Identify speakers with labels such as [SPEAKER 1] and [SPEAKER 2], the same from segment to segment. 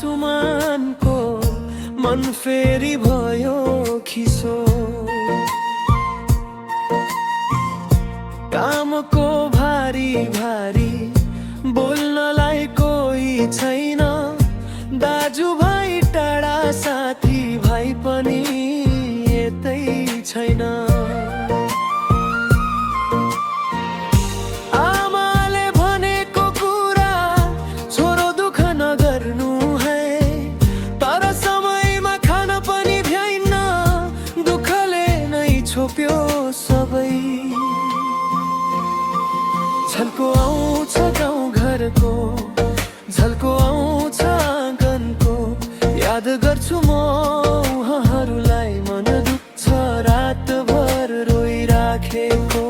[SPEAKER 1] सुमानको मन फेरि भयो खिसो। कामको भारी भारी बोल्नलाई कोही छैन, दाजुभाइ टाढा साथी भाइ पनि यतै छैन। आमाले भनेको कुरा छोरो दुःख नगर्नु है, तर समयमा खान पनि भ्याइन्न, दुःखले नै छोप्यो सबै। झल्को आउँछ गाउँ घरको, झल्को आउँछ आँगनको, याद गर्छु म उहाँहरूलाई, मन दुख्छ रातभर रोइराखेको।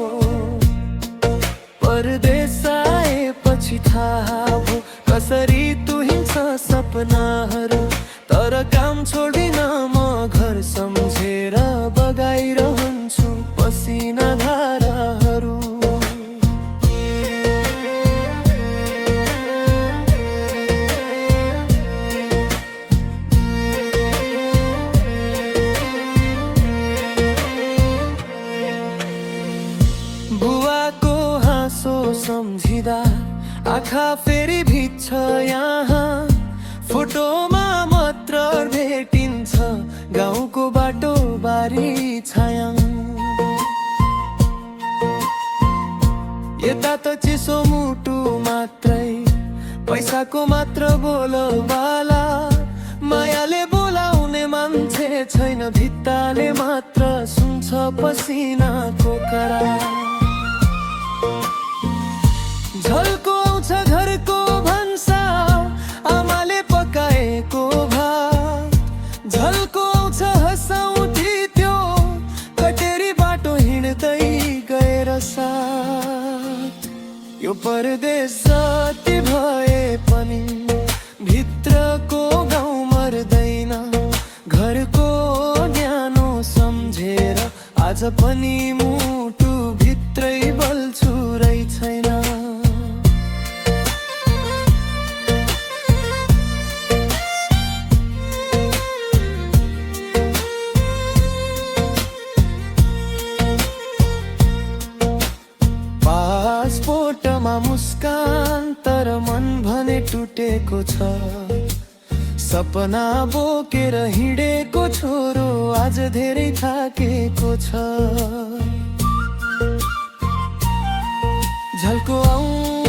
[SPEAKER 1] परदेश आएपछि थाहा भयो कसरी तुहिन्छ सपनाहरू, तर काम छोड्दिन म घर सम्झेर बगाइरहन्छु पसिना धाराहरू। बुवाको हाँसो सम्झिँदा आँखा फेरि भिज्छ यहाँ, फोटोमा मात्र भेटिन्छ गाउँको बाटो बारी छायाङ। यता त चिसो मुटु मात्रै, पैसाको मात्र बोलबाला, मायाले बोलाउने मान्छे छैन, भित्ताले मात्र सुन्छ पसिनाको करार। झल्को आउँछ घरको भन्सा, आमाले पकाएको भात, झल्को आउँछ हँसाउँथी त्यो कटेरी बाटो हिँड्दै गएर साथ। यो परदेश जति भए पनि भित्रको गाउँ मर्दैन, घरको न्यानो सम्झेर आज पनि मुटु भित्रै बल्छु छैन। पासपोर्टमा मुस्कान तर मन भने टुटेको छ, सपना बोकेर हिँडेको छोरो आज धेरै थाकेको छ। झल्को आउँ